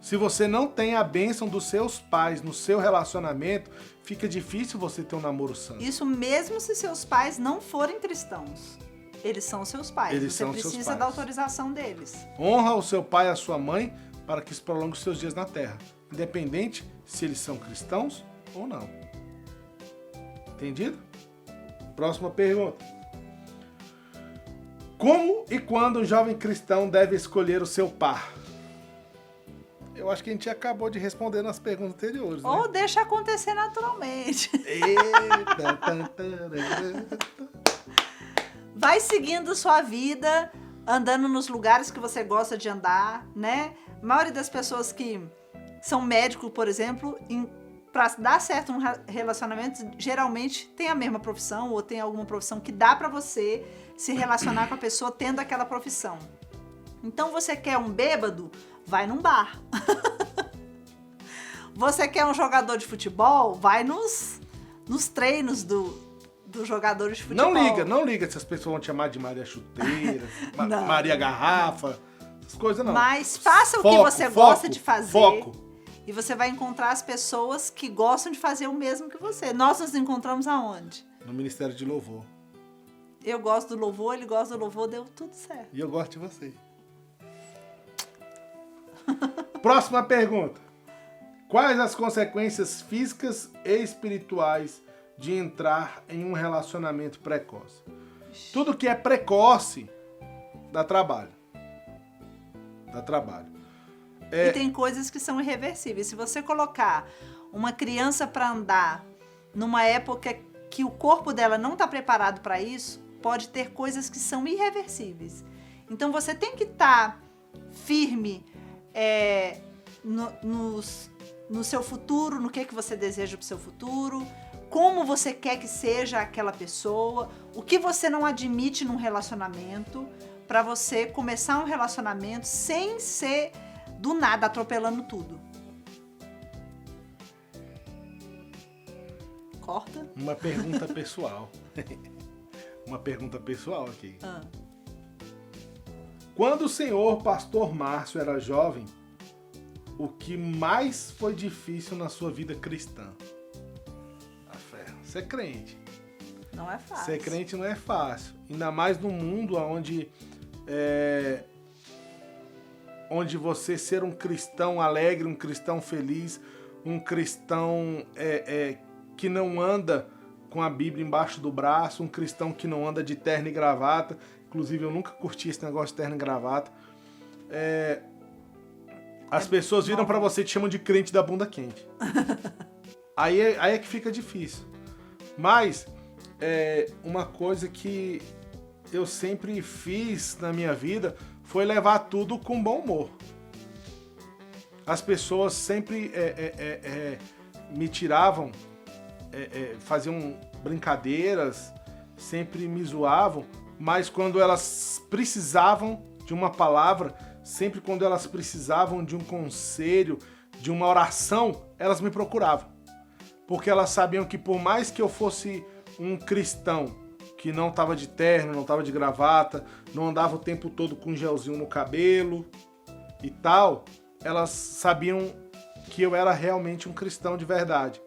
Speaker 3: Se você não tem a bênção dos seus pais no seu relacionamento, fica difícil você ter um namoro santo.
Speaker 5: Isso mesmo se seus pais não forem cristãos. Eles são seus pais.
Speaker 3: Eles
Speaker 5: Você
Speaker 3: são seus
Speaker 5: precisa
Speaker 3: pais.
Speaker 5: da autorização deles.
Speaker 3: Honra o seu pai e a sua mãe para que isso prolongue os seus dias na terra, independente se eles são cristãos ou não. Entendido? Próxima pergunta. Como e quando um jovem cristão deve escolher o seu par? Eu acho que a gente acabou de responder nas perguntas anteriores, né?
Speaker 5: Ou deixa acontecer naturalmente.
Speaker 3: Eita,
Speaker 5: Vai seguindo sua vida, andando nos lugares que você gosta de andar, né? A maioria das pessoas que são médicos, por exemplo, para dar certo um relacionamento, geralmente tem a mesma profissão ou tem alguma profissão que dá para você se relacionar com a pessoa tendo aquela profissão. Então você quer um bêbado? Vai num bar. Você quer um jogador de futebol? Vai nos treinos do jogador de futebol.
Speaker 3: Não liga se as pessoas vão te chamar de Maria Chuteira,
Speaker 5: Não.
Speaker 3: Maria Garrafa, essas coisas não.
Speaker 5: Mas faça o que você gosta de fazer.
Speaker 3: Foco.
Speaker 5: E você vai encontrar as pessoas que gostam de fazer o mesmo que você. Nós nos encontramos aonde?
Speaker 3: No Ministério de Louvor.
Speaker 5: Eu gosto do louvor, ele gosta do louvor, deu tudo certo.
Speaker 3: E eu gosto de você. Próxima pergunta. Quais as consequências físicas e espirituais de entrar em um relacionamento precoce? Tudo que é precoce dá trabalho. Dá trabalho.
Speaker 5: E tem coisas que são irreversíveis. Se você colocar uma criança para andar numa época que o corpo dela não está preparado para isso, pode ter coisas que são irreversíveis. Então você tem que estar firme no seu futuro, no que você deseja para o seu futuro, como você quer que seja aquela pessoa, o que você não admite num relacionamento, para você começar um relacionamento sem ser do nada atropelando tudo. Corta.
Speaker 3: Uma pergunta pessoal. Uma pergunta pessoal aqui. Quando o senhor pastor Márcio era jovem, o que mais foi difícil na sua vida cristã? A fé. Ser crente.
Speaker 5: Não é fácil.
Speaker 3: Ser crente não é fácil. Ainda mais num mundo onde você ser um cristão alegre, um cristão feliz, um cristão que não anda com a Bíblia embaixo do braço, um cristão que não anda de terno e gravata. Inclusive, eu nunca curti esse negócio de terno e gravata. As pessoas viram pra você e te chamam de crente da bunda quente. Aí é que fica difícil. Mas, uma coisa que eu sempre fiz na minha vida foi levar tudo com bom humor. As pessoas sempre me tiravam, faziam brincadeiras, sempre me zoavam, mas quando elas precisavam de uma palavra, sempre quando elas precisavam de um conselho, de uma oração, elas me procuravam. Porque elas sabiam que por mais que eu fosse um cristão que não estava de terno, não estava de gravata, não andava o tempo todo com um gelzinho no cabelo e tal, elas sabiam que eu era realmente um cristão de verdade.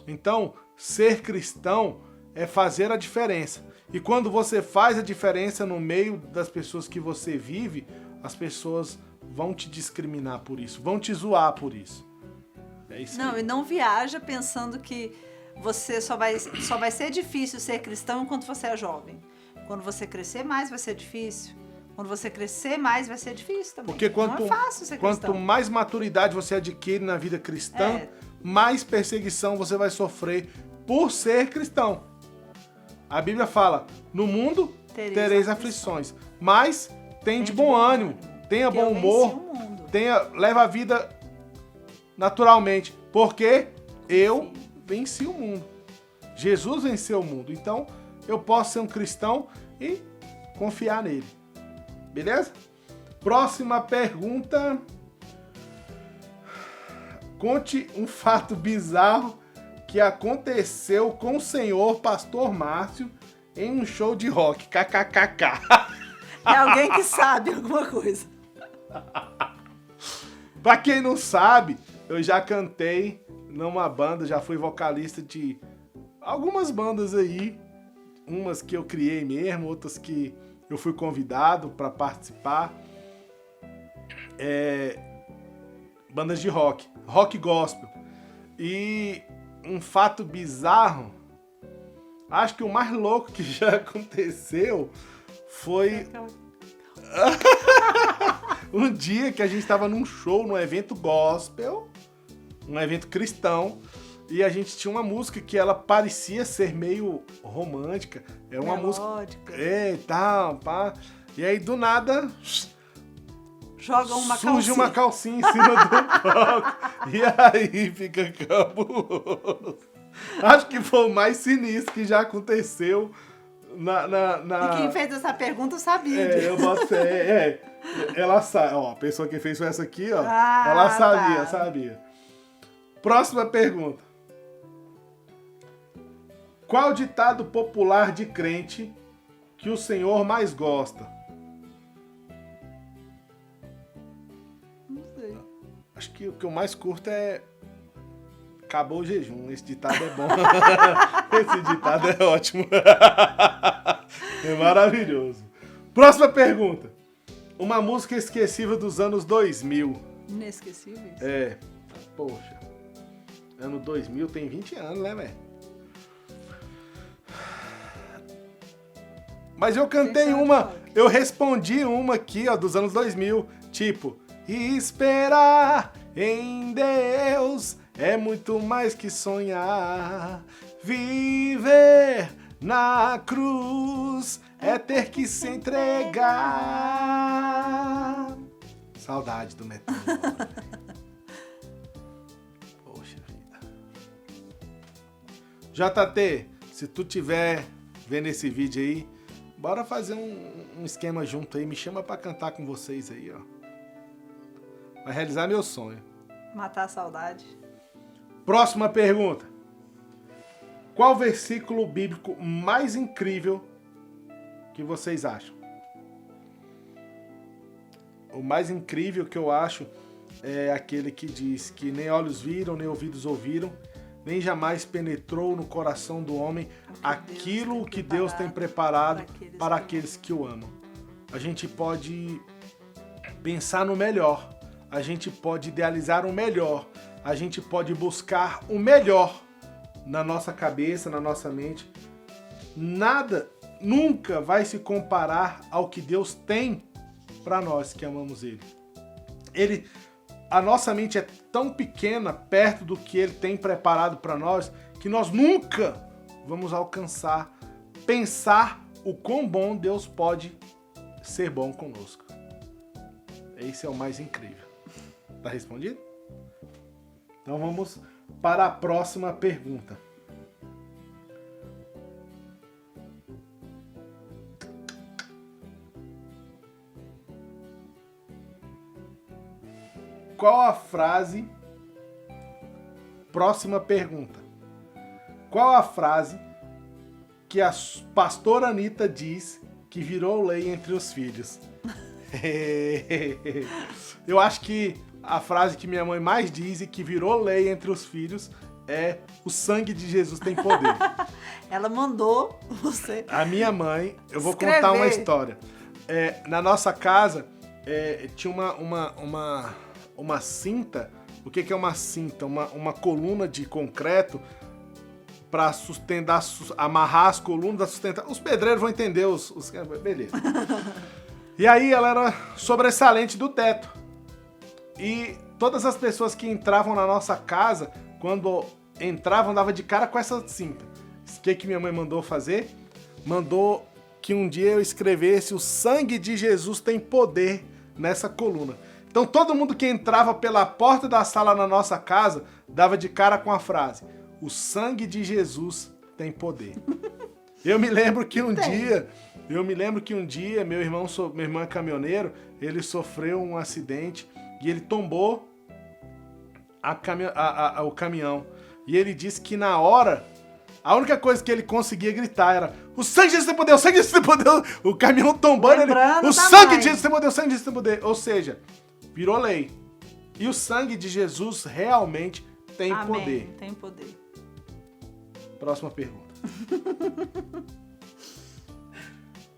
Speaker 3: Então, ser cristão é fazer a diferença. E quando você faz a diferença no meio das pessoas que você vive, as pessoas vão te discriminar por isso, vão te zoar por isso. É isso
Speaker 5: Não,
Speaker 3: aí.
Speaker 5: e não viaja pensando que você só vai ser difícil ser cristão enquanto você é jovem. Quando você crescer mais, vai ser difícil. Quando você crescer mais, vai ser difícil também.
Speaker 3: Porque
Speaker 5: não é fácil ser cristão.
Speaker 3: quanto mais maturidade você adquire na vida cristã, mais perseguição você vai sofrer por ser cristão. A Bíblia fala, no mundo tereis aflições, mas tem de bom ânimo, tenha bom humor, leva a vida naturalmente, porque eu venci o mundo. Jesus venceu o mundo, então eu posso ser um cristão e confiar nele. Beleza? Próxima pergunta. Conte um fato bizarro que aconteceu com o senhor Pastor Márcio em um show de rock. KKKK.
Speaker 5: É alguém que sabe alguma coisa.
Speaker 3: Pra quem não sabe, eu já cantei numa banda, já fui vocalista de algumas bandas aí. Umas que eu criei mesmo, outras que eu fui convidado para participar. Bandas de rock gospel. E um fato bizarro, acho que o mais louco que já aconteceu foi um dia que a gente estava num show, num evento gospel, um evento cristão, e a gente tinha uma música que ela parecia ser meio romântica. Era uma música. E tal, pá. E aí, do nada, surge uma calcinha em cima do palco. E aí fica cabuloso. Acho que foi o mais sinistro que já aconteceu na...
Speaker 5: E quem fez essa pergunta sabia.
Speaker 3: Eu boto fé. Ela sabe. Ó, a pessoa que fez foi essa aqui, ó. Ela sabia. Próxima pergunta. Qual ditado popular de crente que o senhor mais gosta?
Speaker 5: Não sei.
Speaker 3: Acho que o que eu mais curto é acabou o jejum. Esse ditado é bom. Esse ditado é ótimo. É maravilhoso. Próxima pergunta. Uma música esquecível dos anos 2000.
Speaker 5: Inesquecíveis?
Speaker 3: Poxa. Ano 2000 tem 20 anos, né, velho? Mas eu cantei eu respondi uma aqui, ó, dos anos 2000, tipo, esperar em Deus é muito mais que sonhar, viver na cruz é ter que se entregar. Saudade do metal. Poxa vida. JT, se tu tiver vendo esse vídeo aí, bora fazer um esquema junto aí. Me chama pra cantar com vocês aí, ó. Vai realizar meu sonho.
Speaker 5: Matar a saudade.
Speaker 3: Próxima pergunta. Qual versículo bíblico mais incrível que vocês acham? O mais incrível que eu acho é aquele que diz que nem olhos viram, nem ouvidos ouviram, nem jamais penetrou no coração do homem aquilo que Deus tem preparado para aqueles que o amam. A gente pode pensar no melhor, a gente pode idealizar o melhor, a gente pode buscar o melhor na nossa cabeça, na nossa mente. Nada nunca vai se comparar ao que Deus tem para nós que amamos Ele. A nossa mente é tão pequena perto do que Ele tem preparado para nós que nós nunca vamos alcançar, pensar o quão bom Deus pode ser bom conosco. Esse é o mais incrível. Tá respondido? Então vamos para a próxima pergunta. Qual a frase... Próxima pergunta. Qual a frase que a pastora Anitta diz que virou lei entre os filhos? Eu acho que a frase que minha mãe mais diz e que virou lei entre os filhos é: o sangue de Jesus tem poder.
Speaker 5: Ela mandou você...
Speaker 3: A minha mãe, eu vou
Speaker 5: escrever.
Speaker 3: contar uma história. Na nossa casa, tinha uma cinta. O que é uma cinta? Uma coluna de concreto pra sustentar, amarrar as colunas, sustentar. Os pedreiros vão entender beleza. E aí ela era sobressalente do teto. E todas as pessoas que entravam na nossa casa, quando entravam, dava de cara com essa cinta. O que minha mãe mandou fazer? Mandou que um dia eu escrevesse: o sangue de Jesus tem poder nessa coluna. Então todo mundo que entrava pela porta da sala na nossa casa dava de cara com a frase: o sangue de Jesus tem poder. Eu me lembro que um dia meu irmão é caminhoneiro, ele sofreu um acidente e ele tombou o caminhão. E ele disse que na hora, a única coisa que ele conseguia gritar era: o sangue de Jesus tem poder, o sangue de Jesus tem poder. O caminhão tombando, o sangue de Jesus tem poder, o sangue de Jesus tem poder. Ou seja, virou lei. E o sangue de Jesus realmente tem
Speaker 5: Amém.
Speaker 3: poder.
Speaker 5: Tem poder.
Speaker 3: Próxima pergunta.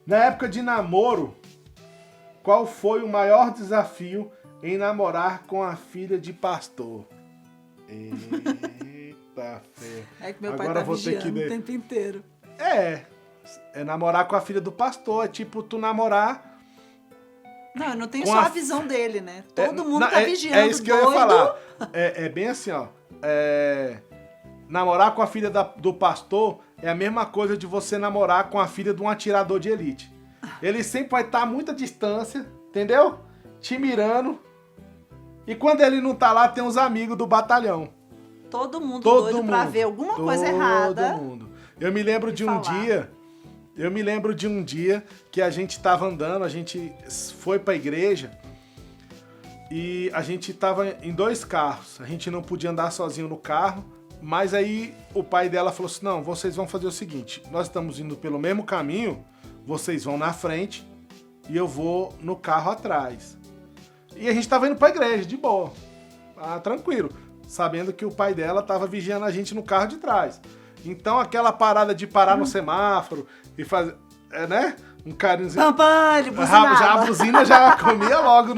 Speaker 3: Na época de namoro, qual foi o maior desafio em namorar com a filha de pastor? Eita fé.
Speaker 5: É que meu
Speaker 3: Agora
Speaker 5: pai tá
Speaker 3: vou ter
Speaker 5: vigiando
Speaker 3: que
Speaker 5: o tempo inteiro.
Speaker 3: É namorar com a filha do pastor. É tipo tu namorar...
Speaker 5: Não, eu não tenho
Speaker 3: Com
Speaker 5: só
Speaker 3: a
Speaker 5: a visão dele, né? Todo mundo
Speaker 3: não,
Speaker 5: tá vigiando,
Speaker 3: É isso que
Speaker 5: doido.
Speaker 3: eu ia falar. É bem assim, ó. Namorar com a filha do pastor é a mesma coisa de você namorar com a filha de um atirador de elite. Ele sempre vai estar a muita distância, entendeu? Te mirando. E quando ele não tá lá, tem os amigos do batalhão.
Speaker 5: Todo mundo doido pra ver alguma coisa errada.
Speaker 3: Todo mundo. Eu me lembro de um dia que a gente tava andando, a gente foi pra igreja e a gente tava em 2 carros. A gente não podia andar sozinho no carro, mas aí o pai dela falou assim: não, vocês vão fazer o seguinte, nós estamos indo pelo mesmo caminho, vocês vão na frente e eu vou no carro atrás. E a gente tava indo pra igreja, de boa, tranquilo, sabendo que o pai dela tava vigiando a gente no carro de trás. Então aquela parada de parar no semáforo e fazer, né? Um carinhozinho.
Speaker 5: Pampam, ele buzinava.
Speaker 3: Já a buzina já comia logo.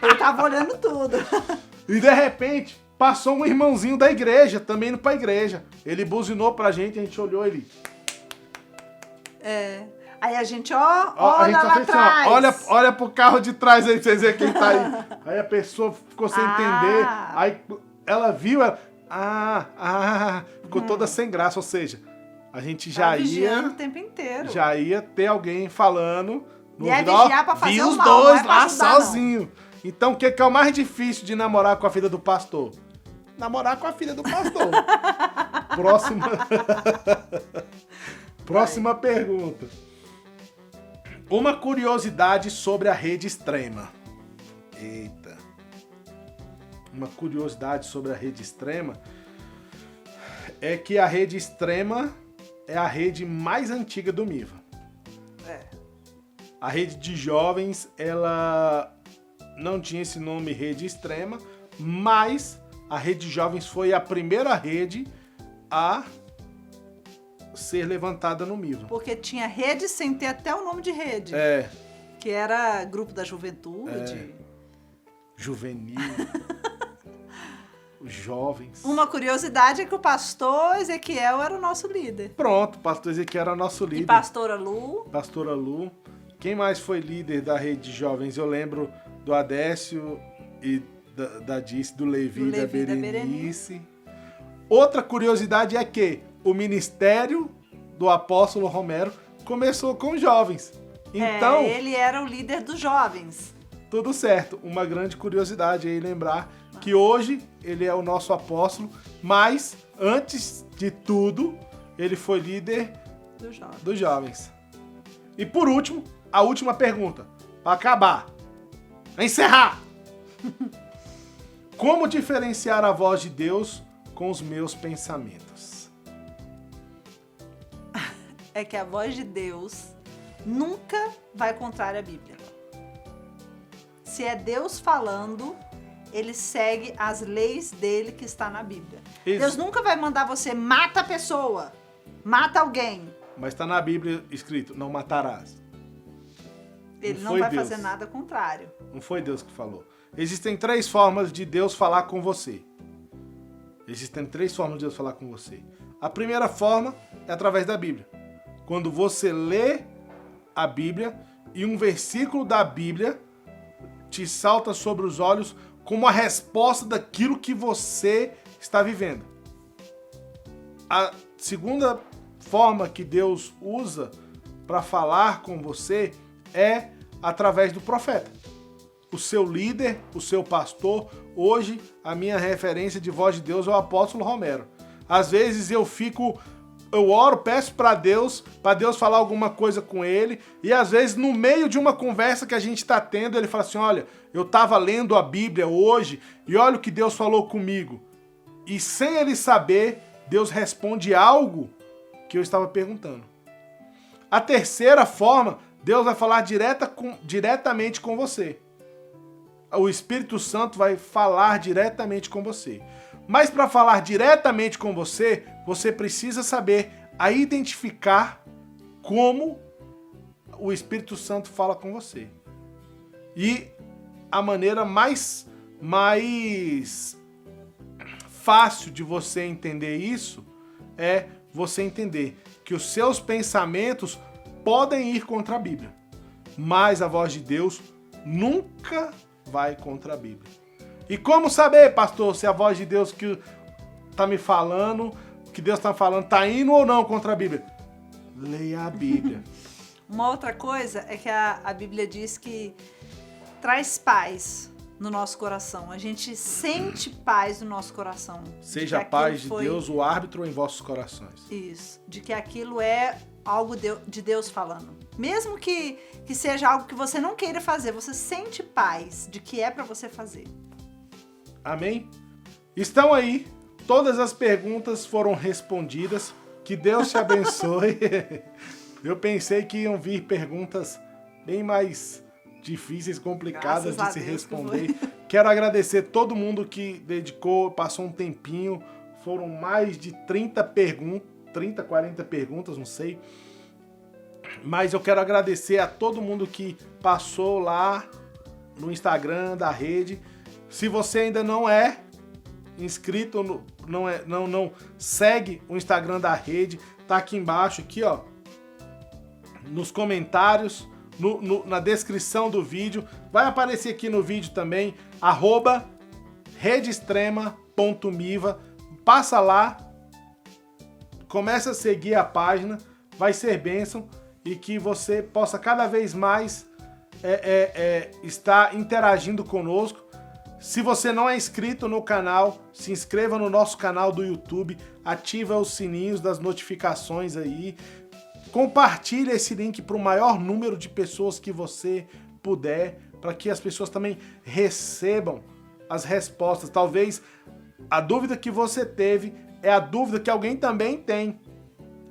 Speaker 5: Ele tava olhando tudo.
Speaker 3: E de repente, passou um irmãozinho da igreja, também indo pra igreja. Ele buzinou pra gente, a gente olhou ele.
Speaker 5: Aí a gente,
Speaker 3: A
Speaker 5: olha
Speaker 3: gente
Speaker 5: lá atrás.
Speaker 3: olha pro carro de trás aí pra vocês verem quem tá aí. Aí a pessoa ficou sem entender. Aí ela viu, ficou toda sem graça. Ou seja, a gente já ia
Speaker 5: o tempo inteiro.
Speaker 3: Já ia ter alguém falando no
Speaker 5: E é vigiar pra fazer
Speaker 3: vi
Speaker 5: o
Speaker 3: os
Speaker 5: mal,
Speaker 3: dois
Speaker 5: não é pra
Speaker 3: lá
Speaker 5: ajudar,
Speaker 3: sozinho. Então o que é o mais difícil de namorar com a filha do pastor? Namorar com a filha do pastor. Próxima pergunta. Uma curiosidade sobre a rede extrema. Eita. Uma curiosidade sobre a rede extrema é que a rede extrema é a rede mais antiga do MIVA. A rede de jovens, ela não tinha esse nome rede extrema, mas a rede de jovens foi a primeira rede a ser levantada no MIVA.
Speaker 5: Porque tinha rede sem ter até o nome de rede. Que era grupo da juventude.
Speaker 3: Juvenil. Os jovens.
Speaker 5: Uma curiosidade é que o pastor Ezequiel era o nosso líder.
Speaker 3: Pronto, pastor Ezequiel era nosso líder.
Speaker 5: E pastora Lu.
Speaker 3: Pastora Lu. Quem mais foi líder da rede de jovens? Eu lembro do Adécio e da Dice, do Levi e da Berenice. Outra curiosidade é que o ministério do apóstolo Romero começou com os jovens. Então,
Speaker 5: ele era o líder dos jovens.
Speaker 3: Tudo certo. Uma grande curiosidade aí lembrar que hoje ele é o nosso apóstolo, mas antes de tudo, ele foi líder dos jovens. E por último, a última pergunta, para acabar, pra encerrar. Como diferenciar a voz de Deus com os meus pensamentos?
Speaker 5: É que a voz de Deus nunca vai contrária à Bíblia. Se é Deus falando, ele segue as leis dele que está na Bíblia.
Speaker 3: Isso.
Speaker 5: Deus nunca vai mandar você mata a pessoa, mata alguém.
Speaker 3: Mas está na Bíblia escrito, não matarás.
Speaker 5: Ele não vai fazer nada contrário.
Speaker 3: Não foi Deus que falou. Existem 3 formas de Deus falar com você. Existem 3 formas de Deus falar com você. A primeira forma é através da Bíblia. Quando você lê a Bíblia e um versículo da Bíblia te salta sobre os olhos como a resposta daquilo que você está vivendo. A segunda forma que Deus usa para falar com você é através do profeta. O seu líder, o seu pastor. Hoje, a minha referência de voz de Deus é o apóstolo Romero. Às vezes eu oro, peço para Deus falar alguma coisa com ele, e às vezes no meio de uma conversa que a gente está tendo, ele fala assim, olha, eu estava lendo a Bíblia hoje e olha o que Deus falou comigo. E sem ele saber, Deus responde algo que eu estava perguntando. A terceira forma, Deus vai falar diretamente com você. O Espírito Santo vai falar diretamente com você. Mas para falar diretamente com você, você precisa saber identificar como o Espírito Santo fala com você. E a maneira mais fácil de você entender isso é você entender que os seus pensamentos podem ir contra a Bíblia, mas a voz de Deus nunca vai contra a Bíblia. E como saber, pastor, se a voz de Deus que está me falando, que Deus está falando, está indo ou não contra a Bíblia? Leia a Bíblia.
Speaker 5: Uma outra coisa é que a Bíblia diz que traz paz no nosso coração. A gente sente paz no nosso coração.
Speaker 3: Seja a paz de Deus o árbitro em vossos corações.
Speaker 5: Isso, de que aquilo é algo de Deus falando. Mesmo que seja algo que você não queira fazer, você sente paz de que é para você fazer.
Speaker 3: Amém? Estão aí, todas as perguntas foram respondidas. Que Deus te abençoe. Eu pensei que iam vir perguntas bem mais difíceis, complicadas de se responder. Quero agradecer todo mundo que dedicou, passou um tempinho. Foram mais de 30 perguntas, 30, 40 perguntas, não sei. Mas eu quero agradecer a todo mundo que passou lá no Instagram da rede. Se você ainda não é inscrito, não segue o Instagram da rede, tá aqui embaixo, aqui, ó, nos comentários, na descrição do vídeo. Vai aparecer aqui no vídeo também, @redeextrema.miva. Passa lá, começa a seguir a página, vai ser bênção e que você possa cada vez mais estar interagindo conosco. Se você não é inscrito no canal, se inscreva no nosso canal do YouTube, ativa os sininhos das notificações aí, compartilha esse link para o maior número de pessoas que você puder, para que as pessoas também recebam as respostas. Talvez a dúvida que você teve é a dúvida que alguém também tem.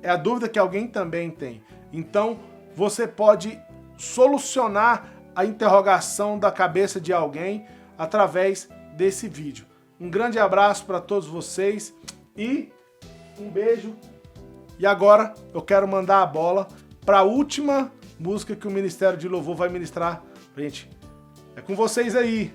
Speaker 3: É a dúvida que alguém também tem. Então, você pode solucionar a interrogação da cabeça de alguém através desse vídeo. Um grande abraço para todos vocês e um beijo. E agora eu quero mandar a bola para a última música que o Ministério de Louvor vai ministrar pra gente. É com vocês aí.